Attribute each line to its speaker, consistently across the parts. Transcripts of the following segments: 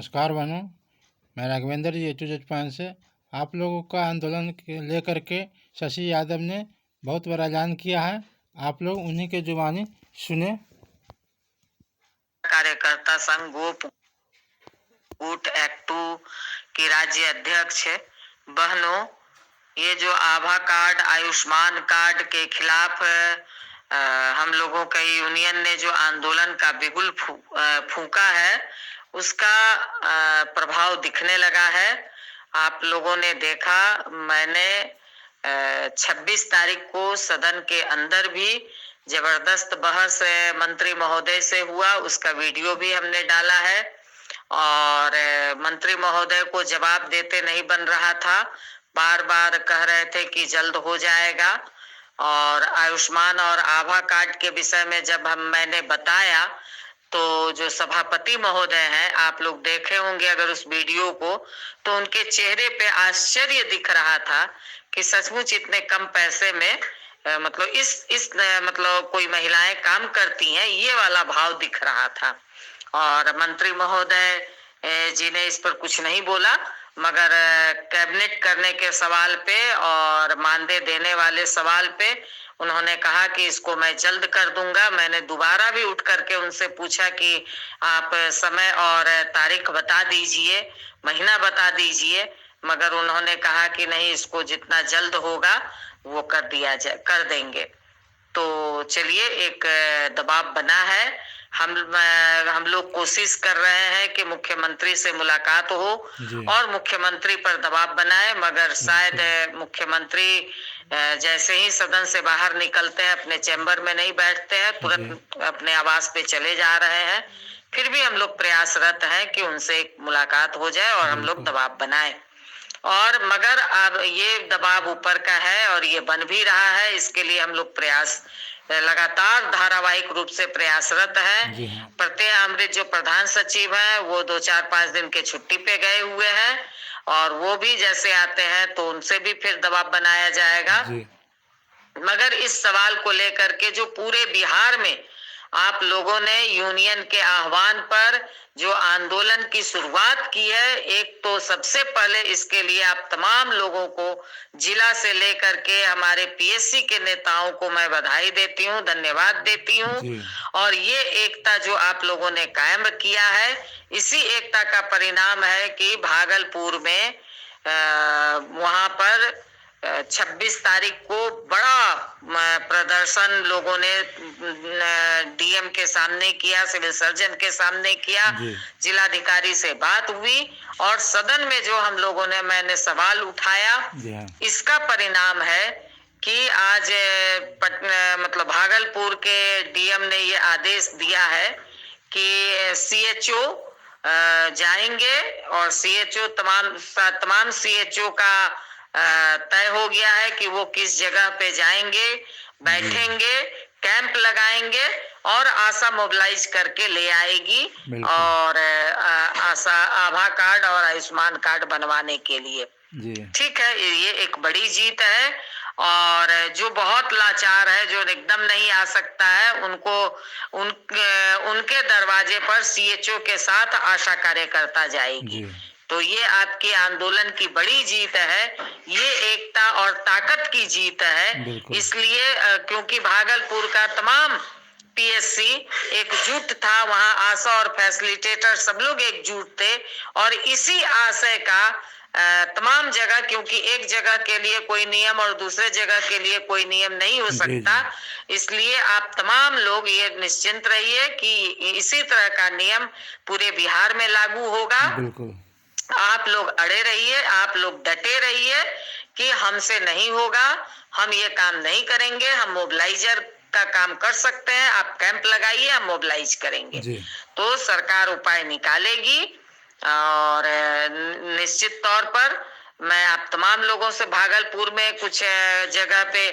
Speaker 1: नमस्कार बहनों, मैं राघवेंद्र जी A2Z से। आप लोगों का आंदोलन लेकर के शशि यादव ने बहुत बड़ा ऐलान किया है। आप लोग उन्हीं के जुबानी सुने।
Speaker 2: कार्यकर्ता संघ गोप एक्ट 2 की राज्य अध्यक्ष बहनों, ये जो आभा कार्ड, आयुष्मान कार्ड के खिलाफ हम लोगों का यूनियन ने जो आंदोलन का बिगुल फूंका है, उसका प्रभाव दिखने लगा है। आप लोगों ने देखा, मैंने 26 तारीख को सदन के अंदर भी जबरदस्त बहस मंत्री महोदय से हुआ, उसका वीडियो भी हमने डाला है। और मंत्री महोदय को जवाब देते नहीं बन रहा था, बार बार कह रहे थे कि जल्द हो जाएगा। और आयुष्मान और आभा कार्ड के विषय में जब मैंने बताया, तो जो सभापति महोदय हैं, आप लोग देखे होंगे अगर उस वीडियो को, तो उनके चेहरे पे आश्चर्य दिख रहा था कि सचमुच इतने कम पैसे में मतलब इस मतलब कोई महिलाएं काम करती हैं, ये वाला भाव दिख रहा था। और मंत्री महोदय जी ने इस पर कुछ नहीं बोला, मगर कैबिनेट करने के सवाल पे और मानदेय देने वाले सवाल पे उन्होंने कहा कि इसको मैं जल्द कर दूंगा। मैंने दोबारा भी उठ करके उनसे पूछा कि आप समय और तारीख बता दीजिए, महीना बता दीजिए, मगर उन्होंने कहा कि नहीं, इसको जितना जल्द होगा वो कर देंगे। तो चलिए, एक दबाव बना है। हम लोग कोशिश कर रहे हैं कि मुख्यमंत्री से मुलाकात हो और मुख्यमंत्री पर दबाव बनाए, मगर शायद मुख्यमंत्री जैसे ही सदन से बाहर निकलते हैं, अपने चैम्बर में नहीं बैठते हैं, तुरंत अपने आवास पे चले जा रहे हैं। फिर भी हम लोग प्रयासरत हैं कि उनसे एक मुलाकात हो जाए और हम लोग दबाव बनाए। और मगर अब ये दबाव ऊपर का है और ये बन भी रहा है, इसके लिए हम लोग प्रयास लगातार धारावाहिक रूप से प्रयासरत है। प्रत्यय अमृत जो प्रधान सचिव है, वो 2-4-5 दिन के छुट्टी पे गए हुए हैं, और वो भी जैसे आते हैं तो उनसे भी फिर दबाव बनाया जाएगा। मगर इस सवाल को लेकर के जो पूरे बिहार में आप लोगों ने यूनियन के आह्वान पर जो आंदोलन की शुरुआत की है, एक तो सबसे पहले इसके लिए आप तमाम लोगों को, जिला से लेकर के हमारे पीएससी के नेताओं को मैं बधाई देती हूँ, धन्यवाद देती हूँ। और ये एकता जो आप लोगों ने कायम किया है, इसी एकता का परिणाम है कि भागलपुर में वहां पर 26 तारीख को बड़ा प्रदर्शन लोगों ने डीएम के सामने किया, सिविल सर्जन के सामने किया, जिलाधिकारी से बात हुई, और सदन में जो हम लोगों ने, मैंने सवाल उठाया, इसका परिणाम है कि आज मतलब भागलपुर के डीएम ने ये आदेश दिया है कि सीएचओ जाएंगे, और सीएचओ तमाम सीएचओ का तय हो गया है कि वो किस जगह पे जाएंगे, बैठेंगे, कैंप लगाएंगे और आशा मोबिलाइज करके ले आएगी, और आशा आभा कार्ड और आयुष्मान कार्ड बनवाने के लिए। ठीक है, ये एक बड़ी जीत है। और जो बहुत लाचार है, जो एकदम नहीं आ सकता है, उनके दरवाजे पर सीएचओ के साथ आशा कार्यकर्ता जाएगी। तो ये आपके आंदोलन की बड़ी जीत है, ये एकता और ताकत की जीत है। इसलिए क्योंकि भागलपुर का तमाम पीएससी एकजुट था, वहां आशा और फैसिलिटेटर सब लोग एकजुट थे, और इसी आशय का तमाम जगह, क्योंकि एक जगह के लिए कोई नियम और दूसरे जगह के लिए कोई नियम नहीं हो सकता, इसलिए आप तमाम लोग ये निश्चिंत रहिए कि इसी तरह का नियम पूरे बिहार में लागू होगा। आप लोग अड़े रहिए, आप लोग डटे रहिए कि हमसे नहीं होगा, हम ये काम नहीं करेंगे, हम मोबिलाइजर का काम कर सकते हैं, आप कैंप लगाइए, हम मोबिलाइज करेंगे। तो सरकार उपाय निकालेगी, और निश्चित तौर पर मैं आप तमाम लोगों से, भागलपुर में कुछ जगह पे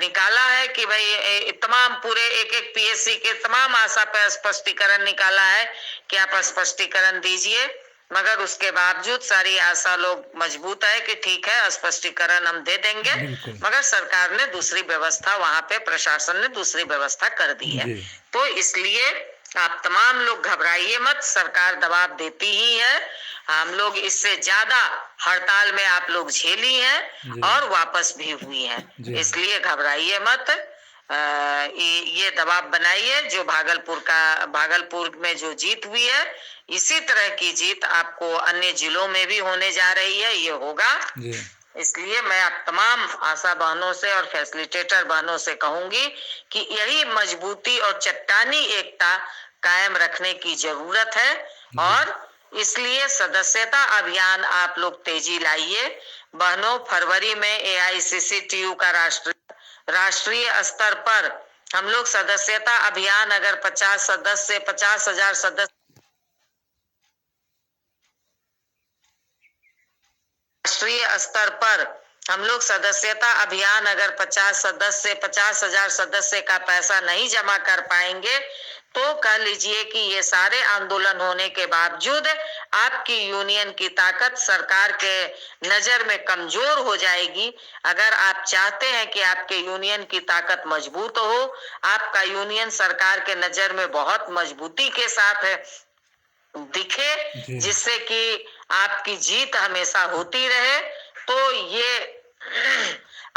Speaker 2: निकाला है कि भाई तमाम पूरे एक पीएससी के तमाम आशा पे स्पष्टीकरण निकाला है कि आप स्पष्टीकरण दीजिए, मगर उसके बावजूद सारी आशा लोग मजबूत है कि ठीक है, स्पष्टीकरण हम दे देंगे, मगर सरकार ने दूसरी व्यवस्था, वहां पे प्रशासन ने दूसरी व्यवस्था कर दी है। तो इसलिए आप तमाम लोग घबराइए मत, सरकार दबाव देती ही है। हम लोग इससे ज्यादा हड़ताल में आप लोग झेली हैं और वापस भी हुई हैं, इसलिए घबराइए मत। ये दबाव बनाइए। जो भागलपुर में जो जीत हुई है, इसी तरह की जीत आपको अन्य जिलों में भी होने जा रही है, ये होगा। इसलिए मैं आप तमाम आशा बहनों से और फैसिलिटेटर बहनों से कहूंगी कि यही मजबूती और चट्टानी एकता कायम रखने की जरूरत है, और इसलिए सदस्यता अभियान आप लोग तेजी लाइए। बहनों, फरवरी में AICCTU का राष्ट्रीय स्तर पर हम लोग सदस्यता अभियान, अगर 50,000 सदस्य राष्ट्रीय स्तर पर हम लोग सदस्यता अभियान अगर 50,000 सदस्य का पैसा नहीं जमा कर पाएंगे, तो कह लीजिए कि ये सारे आंदोलन होने के बावजूद आपकी यूनियन की ताकत सरकार के नजर में कमजोर हो जाएगी। अगर आप चाहते हैं कि आपके यूनियन की ताकत मजबूत हो, आपका यूनियन सरकार के नजर में बहुत मजबूती के साथ दिखे, जिससे कि आपकी जीत हमेशा होती रहे, तो ये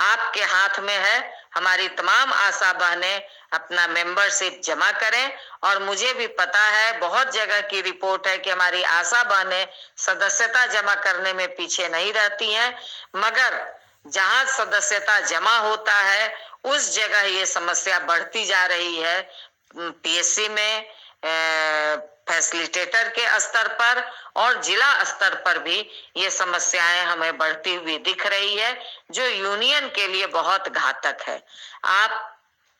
Speaker 2: आपके हाथ में है। हमारी तमाम आशा बहनें अपना मेंबरशिप जमा करें, और मुझे भी पता है, बहुत जगह की रिपोर्ट है कि हमारी आशा बहनें सदस्यता जमा करने में पीछे नहीं रहती हैं, मगर जहां सदस्यता जमा होता है उस जगह ये समस्या बढ़ती जा रही है। PSC में फैसिलिटेटर के स्तर पर और जिला स्तर पर भी ये समस्याएं हमें बढ़ती हुई दिख रही है, जो यूनियन के लिए बहुत घातक है। आप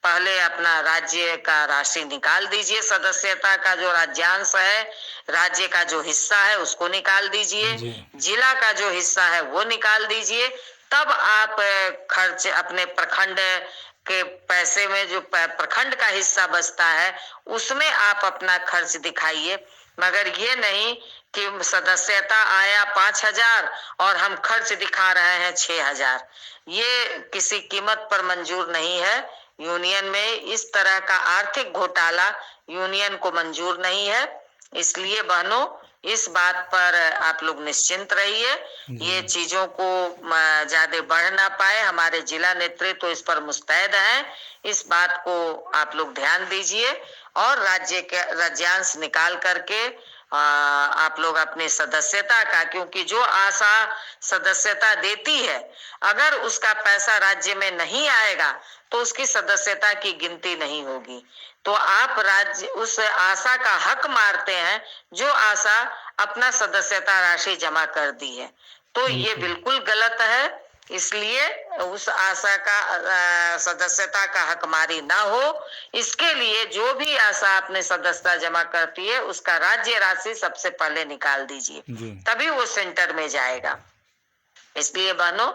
Speaker 2: पहले अपना राज्य का राशि निकाल दीजिए, सदस्यता का जो राज्यांश है, राज्य का जो हिस्सा है उसको निकाल दीजिए, जिला का जो हिस्सा है वो निकाल दीजिए, तब आप खर्च अपने प्रखंड के पैसे में जो प्रखंड का हिस्सा बचता है उसमें आप अपना खर्च दिखाइए। मगर ये नहीं कि सदस्यता आया 5,000 और हम खर्च दिखा रहे हैं 6,000, ये किसी कीमत पर मंजूर नहीं है। यूनियन में इस तरह का आर्थिक घोटाला यूनियन को मंजूर नहीं है। इसलिए बहनों, इस बात पर आप लोग निश्चिंत रहिए, ये चीजों को ज्यादा बढ़ ना पाए। हमारे जिला नेतृत्व तो इस पर मुस्तैद हैं, इस बात को आप लोग ध्यान दीजिए, और राज्य के राज्यांश निकाल करके आप लोग अपनी सदस्यता का, क्योंकि जो आशा सदस्यता देती है, अगर उसका पैसा राज्य में नहीं आएगा तो उसकी सदस्यता की गिनती नहीं होगी। तो आप राज्य उस आशा का हक मारते हैं जो आशा अपना सदस्यता राशि जमा कर दी है, तो ये बिल्कुल गलत है। इसलिए उस आशा का सदस्यता का हकमारी ना हो, इसके लिए जो भी आशा अपने सदस्यता जमा करती है उसका राज्य राशि सबसे पहले निकाल दीजिए, तभी वो सेंटर में जाएगा। इसलिए बहनों,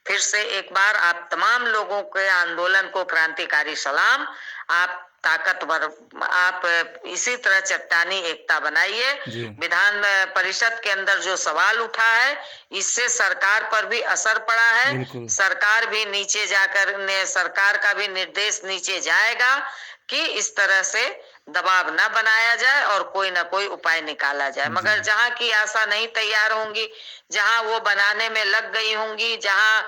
Speaker 2: फिर से एक बार आप तमाम लोगों के आंदोलन को क्रांतिकारी सलाम। आप ताकतवर, आप इसी तरह चट्टानी एकता बनाइए। विधान परिषद के अंदर जो सवाल उठा है, इससे सरकार पर भी असर पड़ा है। सरकार भी नीचे जाकर सरकार का भी निर्देश नीचे जाएगा कि इस तरह से दबाव न बनाया जाए और कोई ना कोई उपाय निकाला जाए। मगर जहाँ की आशा नहीं तैयार होंगी, जहाँ वो बनाने में लग गई होंगी, जहाँ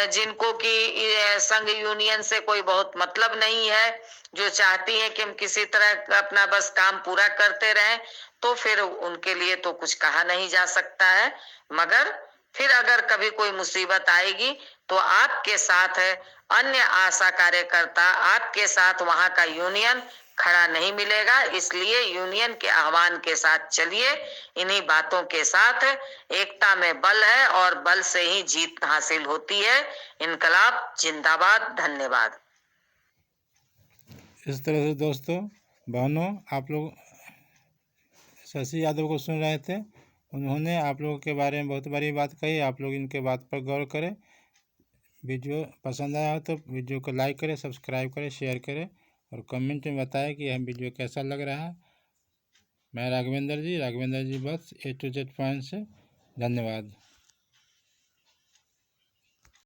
Speaker 2: जिनको की संघ यूनियन से कोई बहुत मतलब नहीं है, जो चाहती हैं कि हम किसी तरह अपना बस काम पूरा करते रहें, तो फिर उनके लिए तो कुछ कहा नहीं जा सकता है। मगर फिर अगर कभी कोई मुसीबत आएगी तो आपके साथ है अन्य आशा कार्यकर्ता, आपके साथ वहां का यूनियन खड़ा नहीं मिलेगा। इसलिए यूनियन के आह्वान के साथ चलिए, इन्हीं बातों के साथ। एकता में बल है और बल से ही जीत हासिल होती है। इनकलाब जिंदाबाद। धन्यवाद।
Speaker 1: इस तरह से दोस्तों, बहनों, आप लोग शशि यादव को सुन रहे थे। उन्होंने आप लोगों के बारे में बहुत बड़ी बात कही। आप लोग इनके बात पर गौर करें। वीडियो पसंद आया हो तो वीडियो को लाइक करें, सब्सक्राइब करें, शेयर करें और कमेंट में बताएं कि यह वीडियो कैसा लग रहा है। मैं राघवेंद्र जी बस A to Z पॉइंट से। धन्यवाद।